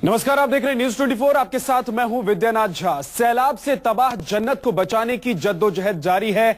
नमस्कार, आप देख रहे हैं न्यूज 24। आपके साथ मैं हूं विद्यानाथ झा। सैलाब से तबाह जन्नत को बचाने की जद्दोजहद जारी है।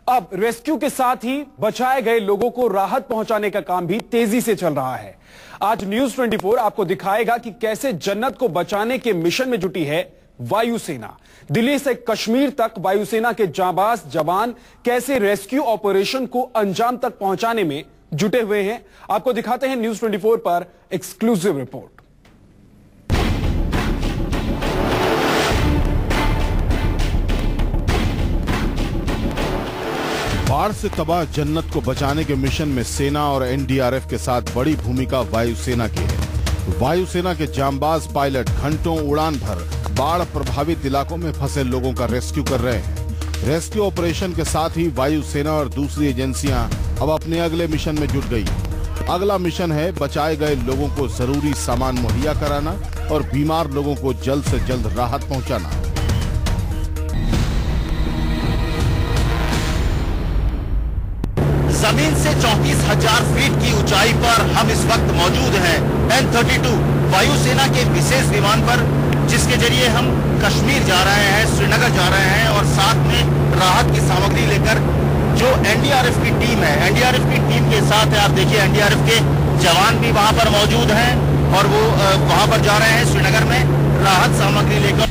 अब रेस्क्यू के साथ ही बचाए गए लोगों को राहत पहुंचाने का काम भी तेजी से चल रहा है। आज न्यूज 24 आपको दिखाएगा कि कैसे जन्नत को बचाने के मिशन में जुटी है वायुसेना। दिल्ली से कश्मीर तक वायुसेना के जांबाज जवान कैसे रेस्क्यू ऑपरेशन को अंजाम तक पहुंचाने में जुटे हुए हैं, आपको दिखाते हैं न्यूज 24 पर एक्सक्लूसिव रिपोर्ट। बाढ़ से तबाह जन्नत को बचाने के मिशन में सेना और एनडीआरएफ के साथ बड़ी भूमिका वायुसेना की है। वायुसेना के जांबाज पायलट घंटों उड़ान भर बाढ़ प्रभावित इलाकों में फंसे लोगों का रेस्क्यू कर रहे हैं। रेस्क्यू ऑपरेशन के साथ ही वायुसेना और दूसरी एजेंसियां अब अपने अगले मिशन में जुट गई। अगला मिशन है बचाए गए लोगों को जरूरी सामान मुहैया कराना और बीमार लोगों को जल्द से जल्द राहत पहुंचाना। जमीन से 34,000 फीट की ऊंचाई पर हम इस वक्त मौजूद हैं N-32 वायुसेना के विशेष विमान पर, जिसके जरिए हम कश्मीर जा रहे हैं, श्रीनगर जा रहे हैं और साथ में राहत की सामग्री लेकर जो एनडीआरएफ की टीम है, एनडीआरएफ की टीम के साथ है। आप देखिए एनडीआरएफ के जवान भी वहां पर मौजूद हैं और वो वहां पर जा रहे हैं श्रीनगर में राहत सामग्री लेकर।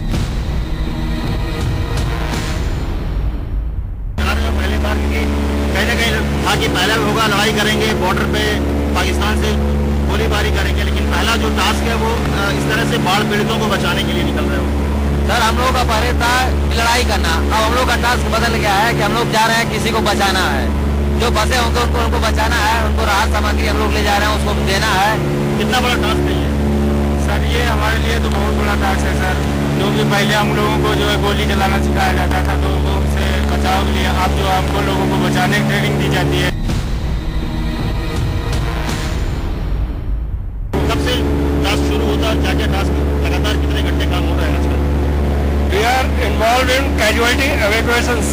पहले बार कहीं ना कहीं था कि पहला भी होगा, लड़ाई करेंगे, बॉर्डर पे पाकिस्तान से गोलीबारी करेंगे, लेकिन पहला जो टास्क है वो इस तरह से बाढ़ पीड़ितों को बचाने के लिए निकल रहे हो। सर, हम लोगों का पहले था लड़ाई करना, अब हम लोग का टास्क बदल गया है कि हम लोग जा रहे हैं किसी को बचाना है। जो फंसे होंगे उनको बचाना है, उनको राहत सामग्री हम लोग ले जा रहे हैं, उसको देना है। कितना बड़ा टास्क है ये? सर, ये हमारे लिए तो बहुत बड़ा टास्क है सर, क्योंकि पहले हम लोगों को जो है गोली चलाना सिखाया जाता था, तो उनसे बचाव के लिए अब जो हमको लोगों को बचाने की ट्रेनिंग दी जाती है। कब से टास्क शुरू होता है, क्या क्या टास्क लगातार कितने घंटे काम हो रहा है आजकल? We are involved in casualty evacuations.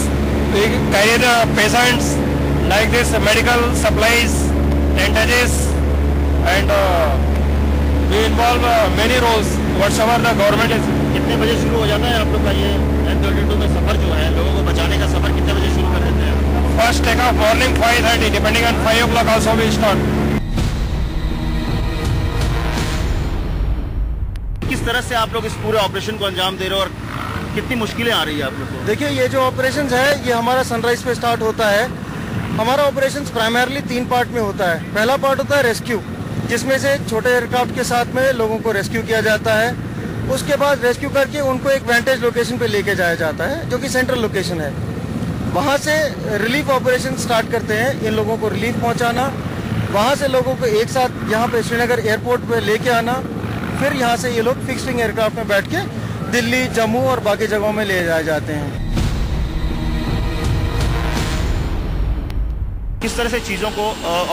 We carry the patients like this, medical supplies, bandages, and we involve many roles whatsoever the government is. कितने बजे शुरू हो जाता है आप लोग का ये N-32 में सफर जो है, लोगों को बचाने का सफर कितने बजे शुरू कर देते हैं? First take off morning 5:30, depending on 5 o'clock also we start. किस तरह से आप लोग इस पूरे ऑपरेशन को अंजाम दे रहे हो और कितनी मुश्किलें आ रही है आप लोग को? देखिए, ये जो ऑपरेशन है ये हमारा सनराइज पे स्टार्ट होता है। हमारा ऑपरेशन प्राइमरली 3 पार्ट में होता है। पहला पार्ट होता है रेस्क्यू, जिसमें से छोटे एयरक्राफ्ट के साथ में लोगों को रेस्क्यू किया जाता है। उसके बाद रेस्क्यू करके उनको एक वेंटेज लोकेशन पे लेके जाया जाता है, जो कि सेंट्रल लोकेशन है। वहाँ से रिलीफ ऑपरेशन स्टार्ट करते हैं, इन लोगों को रिलीफ पहुँचाना, वहाँ से लोगों को एक साथ यहाँ पे श्रीनगर एयरपोर्ट पे लेके आना, फिर यहाँ से ये लोग फिक्स्ड विंग एयरक्राफ्ट में बैठ के दिल्ली, जम्मू और बाकी जगहों में ले जाए जाते हैं। किस तरह से चीजों को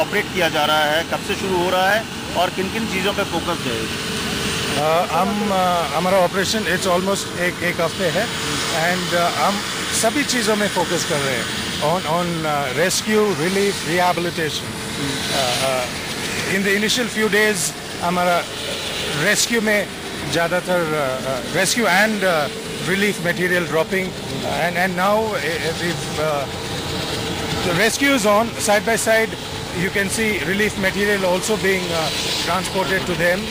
ऑपरेट किया जा रहा है, कब से शुरू हो रहा है और किन किन चीजों पे फोकस है? हमारा ऑपरेशन इट्स ऑलमोस्ट एक हफ्ते है एंड हम सभी चीज़ों में फोकस कर रहे हैं on rescue, relief, rehabilitation. In the initial few days हमारा रेस्क्यू में ज़्यादातर rescue and relief material dropping and now the rescue is on side by side. You can see relief material also being transported to them.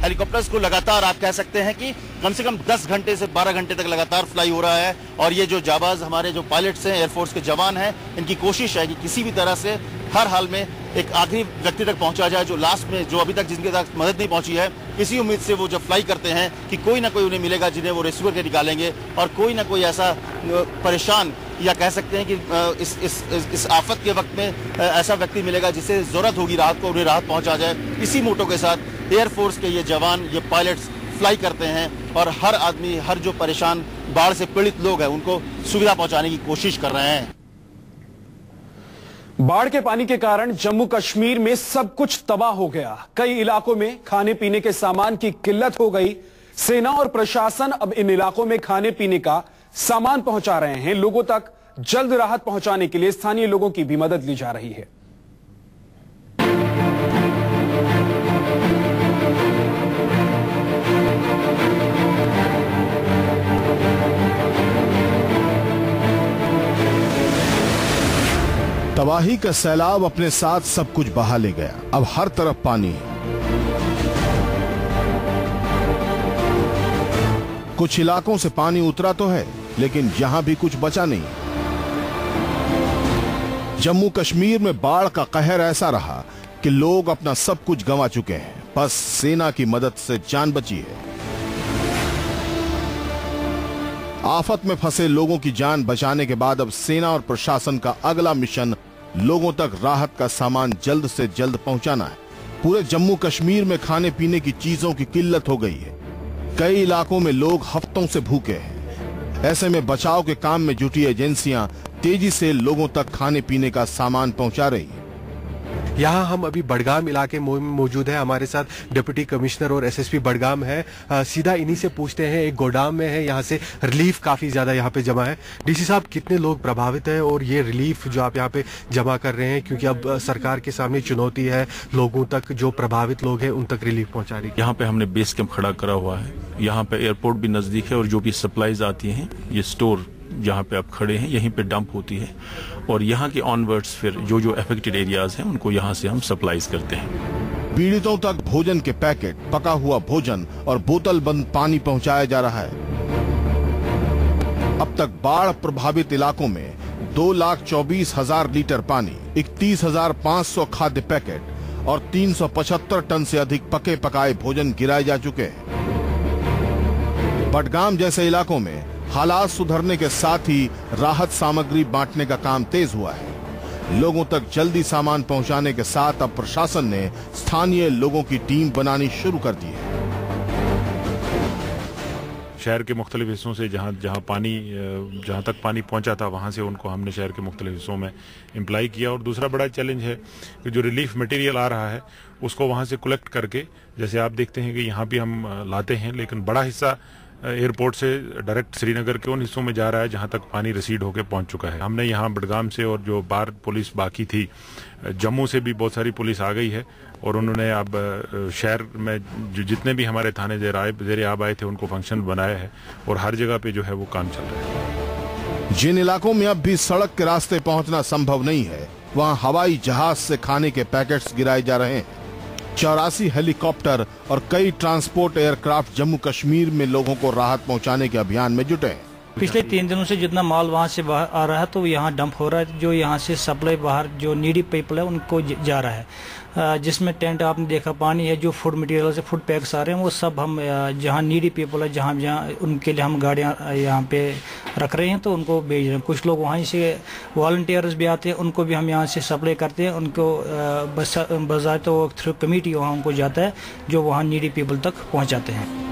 Helicopters को लगातार आप कह सकते हैं कि कम से कम 10 घंटे से 12 घंटे तक लगातार फ्लाई हो रहा है और ये जो जाबाज हमारे जो पायलट्स हैं, एयरफोर्स के जवान हैं, इनकी कोशिश है कि किसी भी तरह से हर हाल में एक आखिरी व्यक्ति तक पहुंचा जाए, जो लास्ट में जो अभी तक जिनके तक मदद नहीं पहुंची है। इसी उम्मीद से वो जब फ्लाई करते हैं कि कोई ना कोई उन्हें मिलेगा जिन्हें वो रेस्क्यू करके निकालेंगे और कोई ना कोई ऐसा परेशान या कह सकते हैं कि इस आफत के वक्त में ऐसा व्यक्ति मिलेगा जिसे जरूरत होगी राहत को, उन्हें राहत पहुंचा जाए। इसी मोटो के साथ एयरफोर्स के ये जवान, ये पायलट्स फ्लाई करते हैं और हर आदमी, हर जो परेशान बाढ़ से पीड़ित लोग हैं उनको सुविधा पहुंचाने की कोशिश कर रहे हैं। बाढ़ के पानी के कारण जम्मू कश्मीर में सब कुछ तबाह हो गया। कई इलाकों में खाने पीने के सामान की किल्लत हो गई। सेना और प्रशासन अब इन इलाकों में खाने पीने का सामान पहुंचा रहे हैं। लोगों तक जल्द राहत पहुंचाने के लिए स्थानीय लोगों की भी मदद ली जा रही है। तबाही का सैलाब अपने साथ सब कुछ बहा ले गया। अब हर तरफ पानी है। कुछ इलाकों से पानी उतरा तो है, लेकिन यहां भी कुछ बचा नहीं। जम्मू कश्मीर में बाढ़ का कहर ऐसा रहा कि लोग अपना सब कुछ गंवा चुके हैं। बस सेना की मदद से जान बची है। आफत में फंसे लोगों की जान बचाने के बाद अब सेना और प्रशासन का अगला मिशन लोगों तक राहत का सामान जल्द से जल्द पहुंचाना है। पूरे जम्मू कश्मीर में खाने पीने की चीजों की किल्लत हो गई है। कई इलाकों में लोग हफ्तों से भूखे हैं। ऐसे में बचाव के काम में जुटी एजेंसियां तेजी से लोगों तक खाने पीने का सामान पहुंचा रही हैं। यहाँ हम अभी बडगाम इलाके में मौजूद है। हमारे साथ डिप्टी कमिश्नर और एसएसपी बडगाम है। सीधा इन्हीं से पूछते हैं। एक गोदाम में है, यहाँ से रिलीफ काफी ज्यादा यहाँ पे जमा है। डीसी साहब, कितने लोग प्रभावित हैं और ये रिलीफ जो आप यहाँ पे जमा कर रहे हैं, क्योंकि अब सरकार के सामने चुनौती है लोगों तक, जो प्रभावित लोग हैं उन तक रिलीफ पहुंचा रही है। यहाँ पे हमने बेस कैंप खड़ा करा हुआ है। यहाँ पे एयरपोर्ट भी नजदीक है और जो भी सप्लाईज आती हैं, ये स्टोर जहाँ पे आप खड़े हैं यहीं पे डंप होती है और यहाँ के ऑनवर्ड्स फिर जो जो अफेक्टेड एरियाज हैं उनको यहाँ से हम सप्लाईज करते हैं। पीड़ितों तक भोजन के पैकेट, पका हुआ भोजन और बोतल बंद पानी पहुंचाया जा रहा है। अब तक बाढ़ प्रभावित इलाकों में 2,24,000 लीटर पानी, 31,500 खाद्य पैकेट और 375 टन से अधिक पके पकाए भोजन गिराए जा चुके हैं। बडगाम जैसे इलाकों में हालात सुधरने के साथ ही राहत सामग्री बांटने का काम तेज हुआ है। लोगों तक जल्दी सामान पहुंचाने के साथ अब प्रशासन ने स्थानीय लोगों की टीम बनानी शुरू कर दी है। शहर के मुख्तलिफ हिस्सों से जहाँ तक पानी पहुंचा था वहाँ से उनको हमने शहर के मुख्तलिफ हिस्सों में इम्प्लाई किया। और दूसरा बड़ा चैलेंज है कि जो रिलीफ मटेरियल आ रहा है उसको वहाँ से कलेक्ट करके, जैसे आप देखते हैं कि यहाँ भी हम लाते हैं, लेकिन बड़ा हिस्सा एयरपोर्ट से डायरेक्ट श्रीनगर के उन हिस्सों में जा रहा है जहां तक पानी रिसीड होकर पहुंच चुका है। हमने यहां बडगाम से और जो बाहर पुलिस बाकी थी, जम्मू से भी बहुत सारी पुलिस आ गई है और उन्होंने अब शहर में जो जितने भी हमारे थाने ज़ेरे आब आए थे उनको फंक्शन बनाया है और हर जगह पे जो है वो काम चल रहा है। जिन इलाकों में अब भी सड़क के रास्ते पहुंचना संभव नहीं है, वहां हवाई जहाज से खाने के पैकेट्स गिराए जा रहे हैं। 84 हेलीकॉप्टर और कई ट्रांसपोर्ट एयरक्राफ्ट जम्मू कश्मीर में लोगों को राहत पहुंचाने के अभियान में जुटे हैं। पिछले 3 दिनों से जितना माल वहां से बाहर आ रहा है तो यहाँ डंप हो रहा है। जो यहाँ से सप्लाई बाहर जो नीडी पीपल है उनको जा रहा है, जिसमें टेंट आपने देखा, पानी है, जो फूड मटेरियल से फूड पैक्स आ रहे हैं वो सब हम जहाँ नीडी पीपल है जहाँ उनके लिए हम गाड़ियाँ यहाँ पे रख रहे हैं तो उनको भेज रहे हैं। कुछ लोग वहीं से वॉलंटियर्स भी आते हैं, उनको भी हम यहाँ से सप्लाई करते हैं। उनको बजाते थ्रू कमेटी वहाँ उनको जाता है जो वहाँ नीडी पीपल तक पहुँचाते हैं।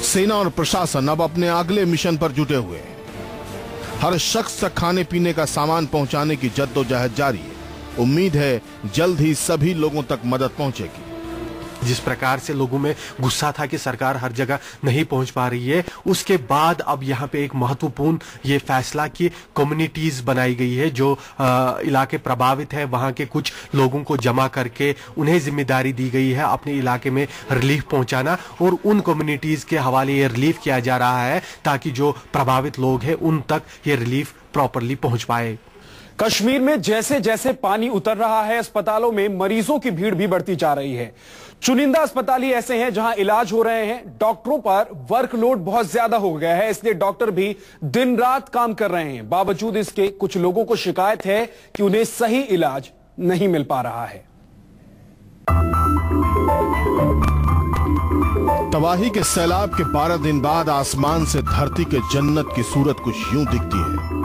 सेना और प्रशासन अब अपने अगले मिशन पर जुटे हुए हैं। हर शख्स तक खाने पीने का सामान पहुंचाने की जद्दोजहद जारी है। उम्मीद है जल्द ही सभी लोगों तक मदद पहुंचेगी। जिस प्रकार से लोगों में गुस्सा था कि सरकार हर जगह नहीं पहुंच पा रही है, उसके बाद अब यहाँ पे एक महत्वपूर्ण ये फैसला कि कम्युनिटीज बनाई गई है जो इलाके प्रभावित है, वहां के कुछ लोगों को जमा करके उन्हें जिम्मेदारी दी गई है अपने इलाके में रिलीफ पहुंचाना और उन कम्युनिटीज के हवाले ये रिलीफ किया जा रहा है ताकि जो प्रभावित लोग हैं उन तक ये रिलीफ प्रॉपरली पहुंच पाए। कश्मीर में जैसे जैसे पानी उतर रहा है, अस्पतालों में मरीजों की भीड़ भी बढ़ती जा रही है। चुनिंदा अस्पताल ही ऐसे हैं जहां इलाज हो रहे हैं। डॉक्टरों पर वर्कलोड बहुत ज्यादा हो गया है, इसलिए डॉक्टर भी दिन रात काम कर रहे हैं। बावजूद इसके कुछ लोगों को शिकायत है कि उन्हें सही इलाज नहीं मिल पा रहा है। तबाही के सैलाब के 12 दिन बाद आसमान से धरती के जन्नत की सूरत कुछ यूं दिखती है।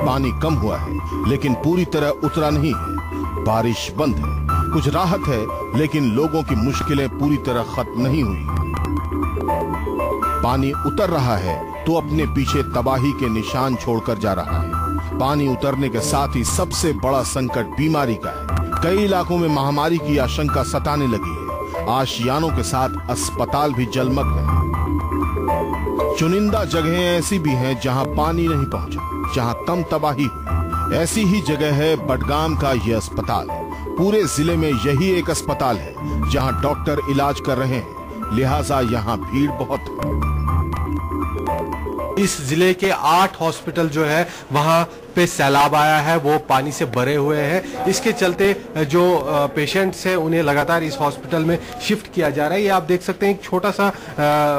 पानी कम हुआ है लेकिन पूरी तरह उतरा नहीं है। बारिश बंद है, कुछ राहत है, लेकिन लोगों की मुश्किलें पूरी तरह खत्म नहीं हुई। पानी उतर रहा है तो अपने पीछे तबाही के निशान छोड़कर जा रहा है। पानी उतरने के साथ ही सबसे बड़ा संकट बीमारी का है। कई इलाकों में महामारी की आशंका सताने लगी है। आशियानों के साथ अस्पताल भी जलमग्न है। चुनिंदा जगहें ऐसी भी हैं जहां पानी नहीं पहुंचा, जहां कम तबाही हुई। ऐसी ही जगह है बडगाम का यह अस्पताल। पूरे जिले में यही एक अस्पताल है जहां डॉक्टर इलाज कर रहे हैं, लिहाजा यहां भीड़ बहुत है। इस जिले के 8 हॉस्पिटल जो है वहां पे सैलाब आया है वो पानी से भरे हुए हैं। इसके चलते जो पेशेंट्स हैं उन्हें लगातार इस हॉस्पिटल में शिफ्ट किया जा रहा है। ये आप देख सकते हैं एक छोटा सा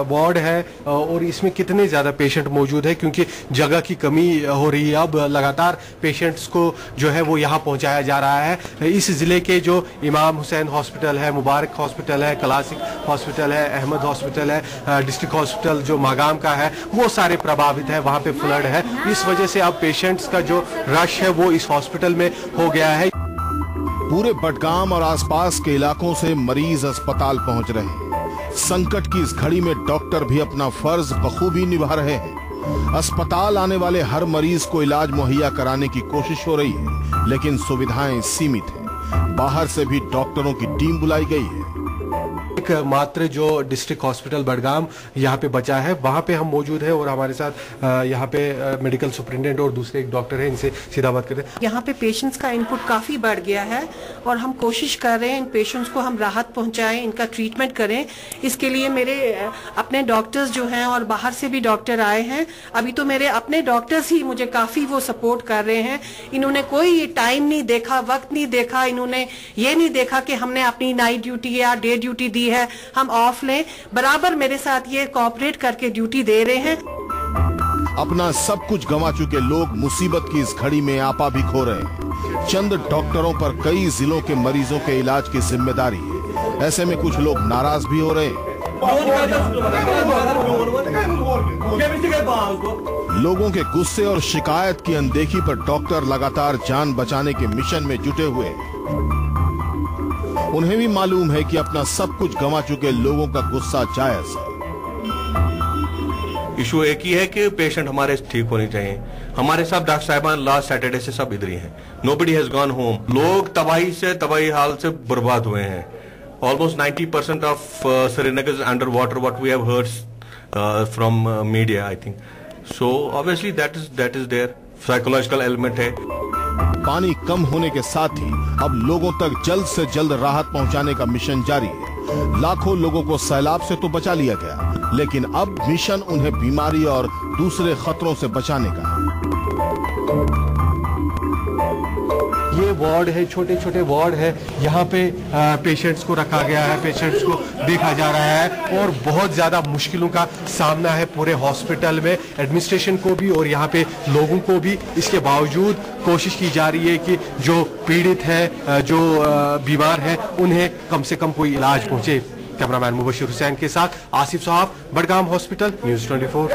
वार्ड है और इसमें कितने ज्यादा पेशेंट मौजूद है, क्योंकि जगह की कमी हो रही है। अब लगातार पेशेंट्स को जो है वो यहाँ पहुंचाया जा रहा है। इस जिले के जो इमाम हुसैन हॉस्पिटल है, मुबारक हॉस्पिटल है, क्लासिक हॉस्पिटल है, अहमद हॉस्पिटल है, डिस्ट्रिक्ट हॉस्पिटल जो मागाम का है, वो सारे प्रभावित है। वहां पे फ्लड है। इस वजह से अब पेशेंट्स का जो रश है वो इस हॉस्पिटल में हो गया है। पूरे बडगाम और आसपास के इलाकों से मरीज अस्पताल पहुंच रहे हैं। संकट की इस घड़ी में डॉक्टर भी अपना फर्ज बखूबी निभा रहे हैं। अस्पताल आने वाले हर मरीज को इलाज मुहैया कराने की कोशिश हो रही है, लेकिन सुविधाएं सीमित हैं। बाहर से भी डॉक्टरों की टीम बुलाई गई है। एक मात्र जो डिस्ट्रिक्ट हॉस्पिटल बडगाम यहाँ पे बचा है, वहाँ पे हम मौजूद है और हमारे साथ यहाँ पे मेडिकल सुपरिटेंडेंट और दूसरे एक डॉक्टर हैं, इनसे सीधा बात करते हैं। यहाँ पे पेशेंट्स का इनपुट काफ़ी बढ़ गया है और हम कोशिश कर रहे हैं इन पेशेंट्स को हम राहत पहुँचाएं, इनका ट्रीटमेंट करें। इसके लिए मेरे अपने डॉक्टर्स जो हैं और बाहर से भी डॉक्टर आए हैं। अभी तो मेरे अपने डॉक्टर्स ही मुझे काफ़ी वो सपोर्ट कर रहे हैं। इन्होंने कोई टाइम नहीं देखा, वक्त नहीं देखा, इन्होंने ये नहीं देखा कि हमने अपनी नाइट ड्यूटी या डे ड्यूटी दी है, हम ऑफ लें। बराबर मेरे साथ ये कोऑपरेट करके ड्यूटी दे रहे हैं। अपना सब कुछ गंवा चुके लोग मुसीबत की इस घड़ी में आपा भी खो रहे हैं। चंद डॉक्टरों पर कई जिलों के मरीजों के इलाज की जिम्मेदारी है। ऐसे में कुछ लोग नाराज भी हो रहे हैं। लोगों के गुस्से और शिकायत की अनदेखी पर डॉक्टर लगातार जान बचाने के मिशन में जुटे हुए हैं। उन्हें भी मालूम है कि अपना सब कुछ गंवा चुके लोगों का गुस्सा जायज है। इशू एक ही है कि पेशेंट हमारे ठीक होने चाहिए। हमारे सब डॉक्टर साहिबान लास्ट सैटरडे से सब इधर ही हैं। Nobody has gone home. लोग तबाही हाल से बर्बाद हुए हैं। Almost 90% of Srinagar is under water, what we have heard from media I think. So obviously that is there psychological element है। पानी कम होने के साथ ही अब लोगों तक जल्द से जल्द राहत पहुंचाने का मिशन जारी है। लाखों लोगों को सैलाब से तो बचा लिया गया, लेकिन अब मिशन उन्हें बीमारी और दूसरे खतरों से बचाने का है। ये वार्ड है, छोटे छोटे वार्ड है, यहाँ पे पेशेंट्स को रखा गया है, पेशेंट्स को देखा जा रहा है और बहुत ज्यादा मुश्किलों का सामना है पूरे हॉस्पिटल में, एडमिनिस्ट्रेशन को भी और यहाँ पे लोगों को भी। इसके बावजूद कोशिश की जा रही है कि जो पीड़ित है, जो बीमार है, उन्हें कम से कम कोई इलाज पहुंचे। कैमरामैन मुबशिर हुसैन के साथ आसिफ साहब, बडगाम हॉस्पिटल, न्यूज़ 24।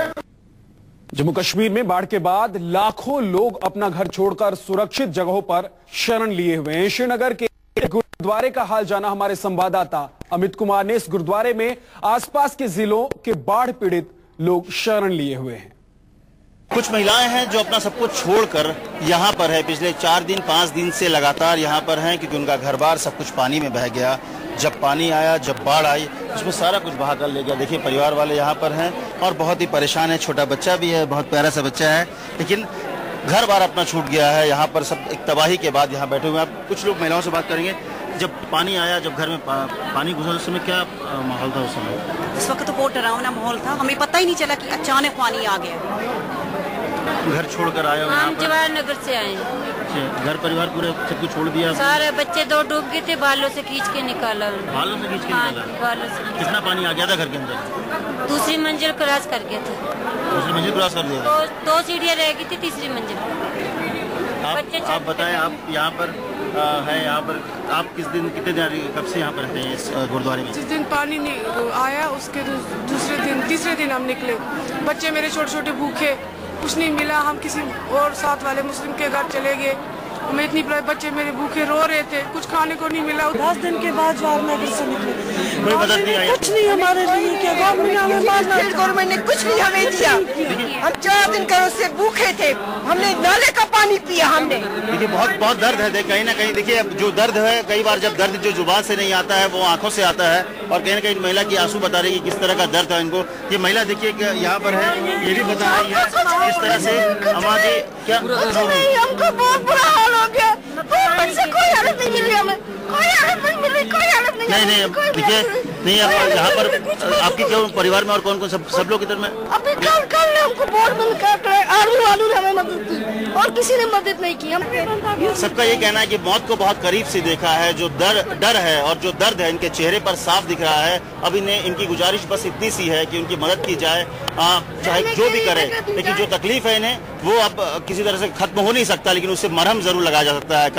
जम्मू कश्मीर में बाढ़ के बाद लाखों लोग अपना घर छोड़कर सुरक्षित जगहों पर शरण लिए हुए हैं। श्रीनगर के गुरुद्वारे का हाल जाना हमारे संवाददाता अमित कुमार ने। इस गुरुद्वारे में आसपास के जिलों के बाढ़ पीड़ित लोग शरण लिए हुए हैं। कुछ महिलाएं हैं जो अपना सब कुछ छोड़कर यहाँ पर है। पिछले 4-5 दिन से लगातार यहाँ पर हैं, क्योंकि उनका घर बार सब कुछ पानी में बह गया। जब पानी आया, जब बाढ़ आई, उसमें सारा कुछ बहा कर ले गया। देखिए परिवार वाले यहाँ पर हैं और बहुत ही परेशान है। छोटा बच्चा भी है, बहुत प्यारा सा बच्चा है, लेकिन घर बार अपना छूट गया है। यहाँ पर सब एक तबाही के बाद यहाँ बैठे हुए हैं। आप कुछ लोग महिलाओं से बात करेंगे। जब पानी आया, जब घर में पानी घुसा, उस समय क्या माहौल था? उस समय इस वक्त तो बहुत डरावना माहौल था। हमें पता ही नहीं चला कि अचानक पानी आ गया। घर छोड़कर आए हो? हम जवाहर नगर से आए हैं। घर परिवार पूरे सब कुछ छोड़ दिया? सारे बच्चे 2 डूब गए थे, बालों से खींच के निकाला। बालों से खींच के निकाला? बालों से। कितना पानी आ गया था घर के अंदर? दूसरी मंजिल क्रॉस कर गया था। दूसरी मंजिल क्रॉस कर दिया? 2 सीढ़ियाँ रह गई थी, तीसरी मंजिल। आप बताएं, आप यहाँ पर है, यहाँ पर आप किस दिन, कितने दिन, कब से यहाँ पर रहते हैं इस गुरुद्वारे में? जिस दिन पानी आया उसके दूसरे दिन, तीसरे दिन हम निकले। बच्चे मेरे छोटे छोटे भूखे, कुछ नहीं मिला। हम किसी और साथ वाले मुस्लिम के घर चले गए। हमें इतनी बच्चे मेरे भूखे रो रहे थे, कुछ खाने को नहीं मिला। 10 दिन के बाद जवाहर नगर से निकले। कोई मदद नहीं आई? कुछ नहीं हमारे लिए क्या गवर्नमेंट ने कुछ नहीं हमें दिया। हम 4 दिन का उससे भूखे थे। हमने नाले का पानी पिया। हमने देखिए बहुत दर्द है। कहीं ना कहीं देखिए जो दर्द है, कई बार जब दर्द जो जुबान से नहीं आता है वो आंखों से आता है। और कहीं ना कहीं महिला की आंसू बता रही है किस तरह का दर्द है इनको। ये महिला देखिए यहाँ पर है, ये भी बता रही है किस तरह से हमारे क्या हमको बहुत बुरा हाल हो गया। कोई हेल्प नहीं मिली हमें, कोई हेल्प नहीं मिली, कोई हेल्प नहीं। नहीं देखिए, नहीं यहाँ पर आपके क्यों परिवार में और कौन कौन सब लोग इधर में? अभी कल ने हमको बोर्ड में आलू हमें मदद की। और किसी ने मदद नहीं की। हम सबका ये कहना है कि मौत को बहुत करीब से देखा है, जो डर है और जो दर्द है इनके चेहरे पर साफ दिख रहा है। अब इनकी गुजारिश बस इतनी सी है कि उनकी मदद की जाए, चाहे जो भी करे, लेकिन जो तकलीफ है इन्हें वो अब किसी तरह से खत्म हो नहीं सकता, लेकिन उससे मरहम जरूर लगाया जा सकता है।